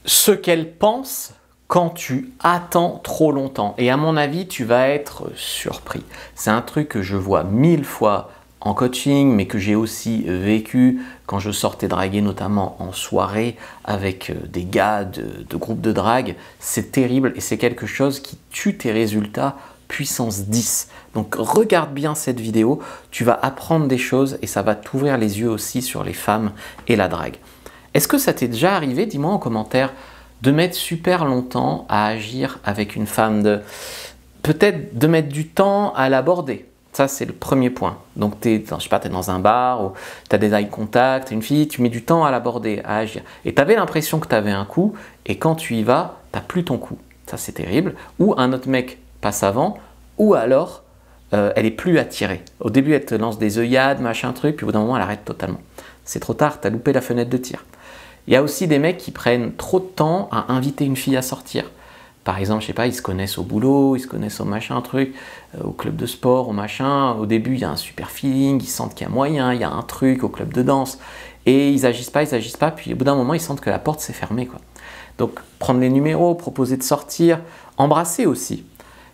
ce qu'elle pense quand tu attends trop longtemps. Et à mon avis, tu vas être surpris. C'est un truc que je vois 1000 fois en coaching, mais que j'ai aussi vécu quand je sortais draguer, notamment en soirée avec des gars de groupes de drague. C'est terrible et c'est quelque chose qui tue tes résultats puissance 10. Donc regarde bien cette vidéo, tu vas apprendre des choses et ça va t'ouvrir les yeux aussi sur les femmes et la drague. Est-ce que ça t'est déjà arrivé, dis-moi en commentaire, de mettre super longtemps à agir avec une femme, peut-être de mettre du temps à l'aborder? Ça, c'est le premier point. Donc, je sais pas, tu es dans un bar ou tu as des eye contact, une fille, tu mets du temps à l'aborder, à agir. Et tu avais l'impression que tu avais un coup, et quand tu y vas, tu n'as plus ton coup. Ça, c'est terrible. Ou un autre mec passe avant, ou alors, elle est plus attirée. Au début, elle te lance des œillades, machin truc, puis au bout d'un moment, elle arrête totalement. C'est trop tard, tu as loupé la fenêtre de tir. Il y a aussi des mecs qui prennent trop de temps à inviter une fille à sortir. Par exemple, je sais pas, ils se connaissent au boulot, ils se connaissent au machin truc, au club de sport, au machin. Au début, il y a un super feeling, ils sentent qu'il y a moyen, il y a un truc au club de danse. Et ils agissent pas, puis au bout d'un moment, ils sentent que la porte s'est fermée, quoi. Donc, prendre les numéros, proposer de sortir, embrasser aussi.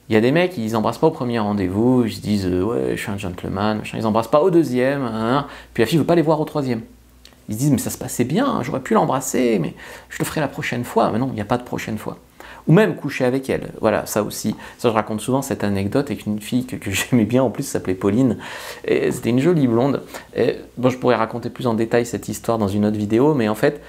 Il y a des mecs, ils embrassent pas au premier rendez-vous, ils se disent ouais, je suis un gentleman, machin. Ils embrassent pas au deuxième, hein, puis la fille veut pas les voir au troisième. Ils se disent mais ça se passait bien, hein, j'aurais pu l'embrasser, mais je le ferai la prochaine fois. Mais non, il n'y a pas de prochaine fois. Ou même coucher avec elle. Voilà, ça aussi. Ça, je raconte souvent cette anecdote avec une fille que j'aimais bien, en plus, s'appelait Pauline. C'était une jolie blonde. Bon, je pourrais raconter plus en détail cette histoire dans une autre vidéo, mais en fait,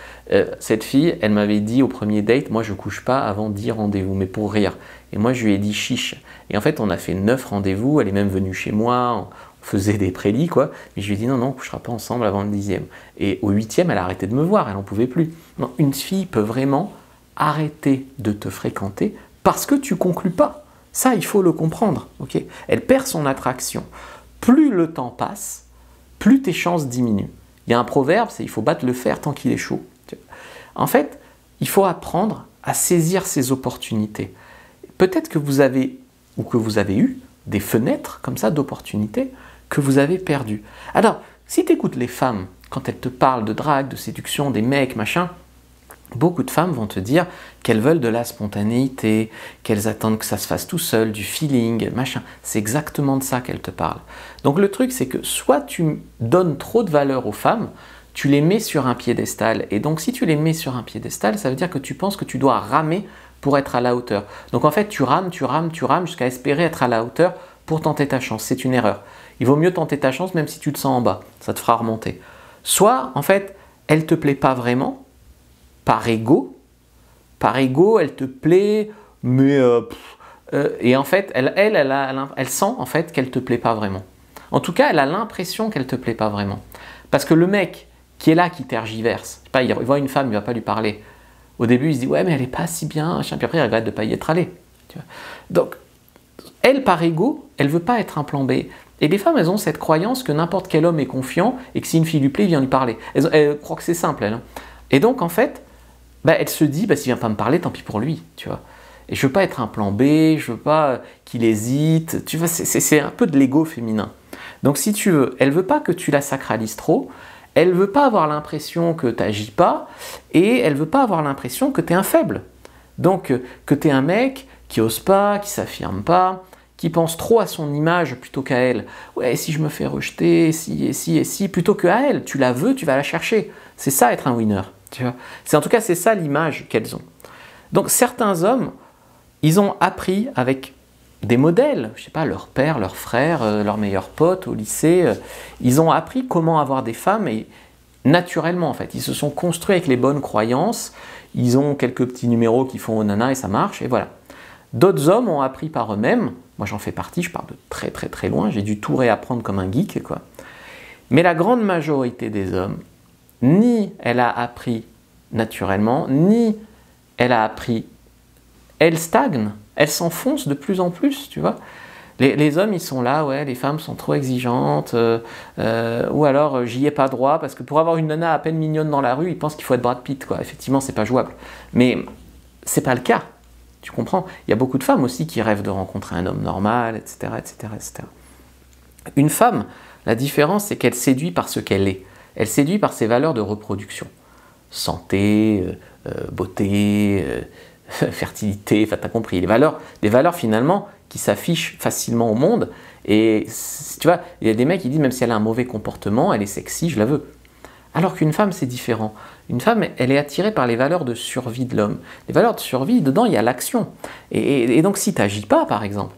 cette fille, elle m'avait dit au premier date, moi je couche pas avant 10 rendez-vous, mais pour rire. Et moi je lui ai dit chiche. Et en fait, on a fait 9 rendez-vous, elle est même venue chez moi, on faisait des prélits, quoi. Mais je lui ai dit non, on couchera pas ensemble avant le 10e. Et au 8e, elle a arrêté de me voir, elle en pouvait plus. Non, une fille peut vraiment arrêter de te fréquenter parce que tu conclus pas. Ça, il faut le comprendre. Okay, elle perd son attraction. Plus le temps passe, plus tes chances diminuent. Il y a un proverbe, c'est il faut battre le fer tant qu'il est chaud. En fait, il faut apprendre à saisir ces opportunités. Peut-être que vous avez, ou que vous avez eu, des fenêtres comme ça d'opportunités que vous avez perdues. Alors, si tu écoutes les femmes, quand elles te parlent de drague, de séduction, des mecs, machin, beaucoup de femmes vont te dire qu'elles veulent de la spontanéité, qu'elles attendent que ça se fasse tout seul, du feeling, machin. C'est exactement de ça qu'elles te parlent. Donc le truc, c'est que soit tu donnes trop de valeur aux femmes, tu les mets sur un piédestal. Et donc si tu les mets sur un piédestal, ça veut dire que tu penses que tu dois ramer pour être à la hauteur. Donc en fait, tu rames jusqu'à espérer être à la hauteur pour tenter ta chance. C'est une erreur. Il vaut mieux tenter ta chance même si tu te sens en bas. Ça te fera remonter. Soit, en fait, elle ne te plaît pas vraiment, par ego, elle te plaît, mais et en fait, elle sent en fait qu'elle te plaît pas vraiment. En tout cas, elle a l'impression qu'elle te plaît pas vraiment. Parce que le mec qui est là, qui tergiverse, je sais pas, il voit une femme, il va pas lui parler. Au début, il se dit ouais, mais elle est pas si bien, puis après, il regrette de pas y être allé. Tu vois. Donc, elle, par ego, elle veut pas être un plan B. Et les femmes, elles ont cette croyance que n'importe quel homme est confiant et que si une fille lui plaît, il vient lui parler. Elles croient que c'est simple, elle. Et donc, en fait, elle se dit, s'il vient pas me parler, tant pis pour lui, tu vois. Et je veux pas être un plan B, je veux pas qu'il hésite, tu vois, c'est un peu de l'ego féminin. Donc si tu veux, elle veut pas que tu la sacralises trop, elle veut pas avoir l'impression que tu n'agis pas, et elle veut pas avoir l'impression que tu es un faible. Donc que tu es un mec qui ose pas, qui s'affirme pas, qui pense trop à son image plutôt qu'à elle. Ouais, si je me fais rejeter, si, plutôt qu'à elle, tu la veux, tu vas la chercher. C'est ça être un winner. Tu vois, en tout cas, c'est ça l'image qu'elles ont. Donc certains hommes, ils ont appris avec des modèles, je sais pas, leur père, leur frère, leurs meilleurs potes au lycée, ils ont appris comment avoir des femmes et naturellement en fait. Ils se sont construits avec les bonnes croyances, ils ont quelques petits numéros qui font au nana et ça marche et voilà. D'autres hommes ont appris par eux-mêmes, moi j'en fais partie, je pars de très très très loin, j'ai dû tout réapprendre comme un geek quoi. Mais la grande majorité des hommes, ni elle a appris naturellement, ni elle a appris, elle stagne, elle s'enfonce de plus en plus, tu vois. Les hommes, ils sont là, ouais, les femmes sont trop exigeantes, ou alors j'y ai pas droit, parce que pour avoir une nana à peine mignonne dans la rue, ils pensent qu'il faut être Brad Pitt, quoi. Effectivement, c'est pas jouable. Mais c'est pas le cas, tu comprends. Il y a beaucoup de femmes aussi qui rêvent de rencontrer un homme normal, etc., etc., etc. Une femme, la différence, c'est qu'elle séduit par ce qu'elle est. Elle séduit par ses valeurs de reproduction. Santé, beauté, fertilité, enfin t'as compris, des valeurs finalement qui s'affichent facilement au monde. Et tu vois, il y a des mecs qui disent même si elle a un mauvais comportement, elle est sexy, je la veux. Alors qu'une femme, c'est différent. Une femme, elle est attirée par les valeurs de survie de l'homme. Les valeurs de survie, dedans, il y a l'action. Et donc, si tu n'agis pas, par exemple,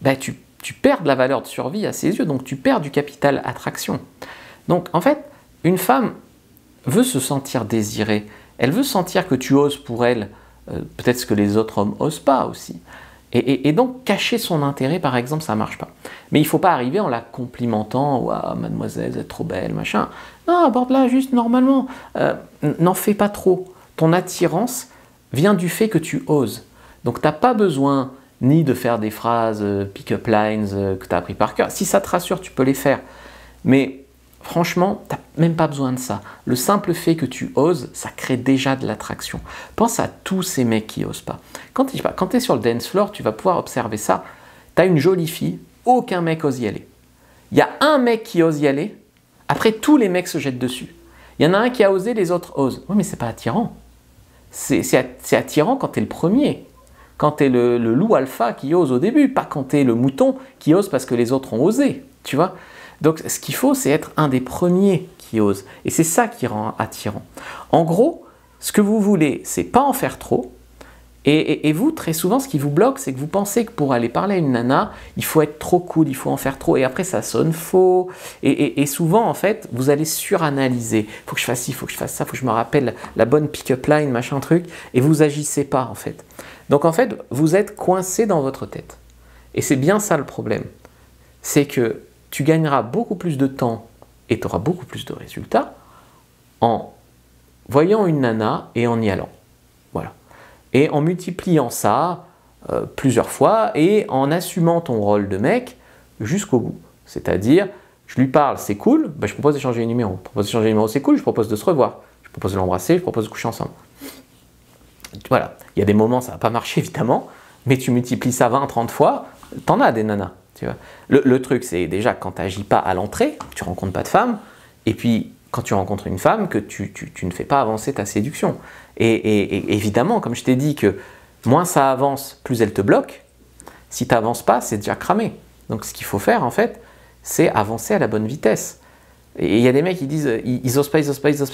ben, tu perds de la valeur de survie à ses yeux, donc tu perds du capital attraction. Donc, en fait, une femme veut se sentir désirée. Elle veut sentir que tu oses pour elle, peut-être ce que les autres hommes n'osent pas aussi. Et donc, cacher son intérêt, par exemple, ça ne marche pas. Mais il ne faut pas arriver en la complimentant. « Waouh, mademoiselle, vous êtes trop belle, machin. » Non, aborde-la juste normalement. N'en fais pas trop. Ton attirance vient du fait que tu oses. Donc, tu n'as pas besoin ni de faire des phrases pick-up lines que tu as appris par cœur. Si ça te rassure, tu peux les faire. Mais franchement, tu n'as même pas besoin de ça. Le simple fait que tu oses, ça crée déjà de l'attraction. Pense à tous ces mecs qui n'osent pas. Quand tu es sur le dance floor, tu vas pouvoir observer ça. Tu as une jolie fille, aucun mec ose y aller. Il y a un mec qui ose y aller, après tous les mecs se jettent dessus. Il y en a un qui a osé, les autres osent. Oui, mais c'est pas attirant. C'est attirant quand tu es le premier. Quand tu es le loup alpha qui ose au début, pas quand tu es le mouton qui ose parce que les autres ont osé. Tu vois ? Donc, ce qu'il faut, c'est être un des premiers qui ose. Et c'est ça qui rend attirant. En gros, ce que vous voulez, c'est pas en faire trop. Et vous, très souvent, ce qui vous bloque, c'est que vous pensez que pour aller parler à une nana, il faut être trop cool, il faut en faire trop. Et après, ça sonne faux. Et souvent, en fait, vous allez suranalyser. Il faut que je fasse ci, il faut que je fasse ça, il faut que je me rappelle la bonne pick-up line, machin truc. Et vous agissez pas, en fait. Donc, en fait, vous êtes coincé dans votre tête. Et c'est bien ça le problème. C'est que tu gagneras beaucoup plus de temps et tu auras beaucoup plus de résultats en voyant une nana et en y allant. Voilà. Et en multipliant ça plusieurs fois et en assumant ton rôle de mec jusqu'au bout. C'est-à-dire, je lui parle, c'est cool, ben je propose d'échanger les numéros. Je propose d'échanger les numéros, c'est cool, je propose de se revoir. Je propose de l'embrasser, je propose de coucher ensemble. Voilà. Il y a des moments, ça ne va pas marcher évidemment, mais tu multiplies ça 20, 30 fois, t'en as des nanas. Tu vois. Le truc, c'est déjà quand tu n'agis pas à l'entrée, tu ne rencontres pas de femme, et puis quand tu rencontres une femme, que tu ne fais pas avancer ta séduction. Et évidemment, comme je t'ai dit que moins ça avance, plus elle te bloque, si tu n'avances pas, c'est déjà cramé. Donc ce qu'il faut faire, en fait, c'est avancer à la bonne vitesse. Et il y a des mecs qui disent, ils osent pas,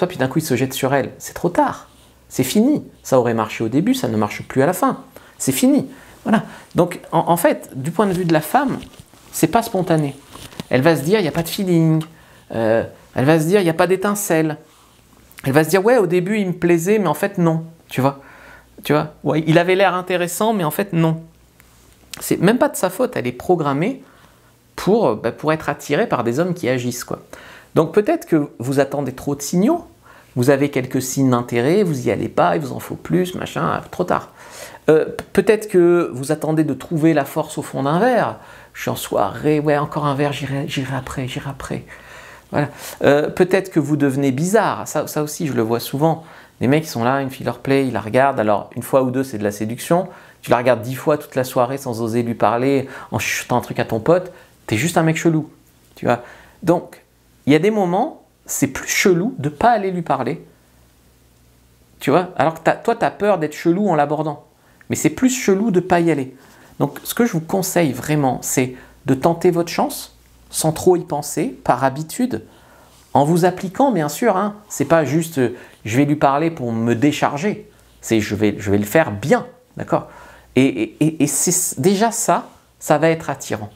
puis d'un coup ils se jettent sur elle. C'est trop tard, c'est fini. Ça aurait marché au début, ça ne marche plus à la fin. C'est fini. Voilà. Donc, en fait, du point de vue de la femme, c'est pas spontané. Elle va se dire, il n'y a pas de feeling. Elle va se dire, il n'y a pas d'étincelle. Elle va se dire, ouais, au début, il me plaisait, mais en fait, non. Tu vois, ouais, il avait l'air intéressant, mais en fait, non. C'est même pas de sa faute. Elle est programmée pour être attirée par des hommes qui agissent, quoi. Donc, peut-être que vous attendez trop de signaux. Vous avez quelques signes d'intérêt, vous n'y allez pas, il vous en faut plus, machin, trop tard. Peut-être que vous attendez de trouver la force au fond d'un verre. Je suis en soirée, ouais, encore un verre, j'irai après. Voilà. Peut-être que vous devenez bizarre. Ça aussi, je le vois souvent. Les mecs, ils sont là, une fille leur plaît, ils la regardent. Alors, une fois ou deux, c'est de la séduction. Tu la regardes 10 fois toute la soirée sans oser lui parler, en chuchotant un truc à ton pote. T'es juste un mec chelou. Tu vois. Donc, il y a des moments, c'est plus chelou de ne pas aller lui parler. Tu vois. Alors que toi, tu as peur d'être chelou en l'abordant. Mais c'est plus chelou de ne pas y aller. Donc, ce que je vous conseille vraiment, c'est de tenter votre chance, sans trop y penser, par habitude, en vous appliquant, bien sûr. Hein, c'est pas juste je vais lui parler pour me décharger. C'est je vais le faire bien, d'accord ? Et c'est déjà ça va être attirant.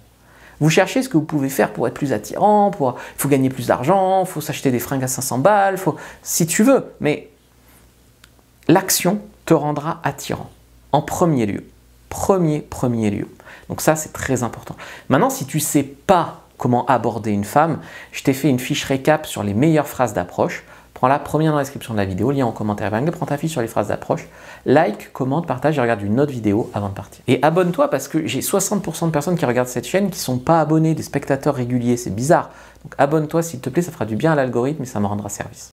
Vous cherchez ce que vous pouvez faire pour être plus attirant, il faut gagner plus d'argent, il faut s'acheter des fringues à 500 balles, si tu veux, mais l'action te rendra attirant. En premier lieu. Premier lieu. Donc ça, c'est très important. Maintenant, si tu ne sais pas comment aborder une femme, je t'ai fait une fiche récap sur les meilleures phrases d'approche. Prends-la, première dans la description de la vidéo, lien en commentaire épinglé, prends ta fiche sur les phrases d'approche, like, commente, partage et regarde une autre vidéo avant de partir. Et abonne-toi parce que j'ai 60% de personnes qui regardent cette chaîne qui ne sont pas abonnés, des spectateurs réguliers, c'est bizarre. Donc abonne-toi s'il te plaît, ça fera du bien à l'algorithme et ça me rendra service.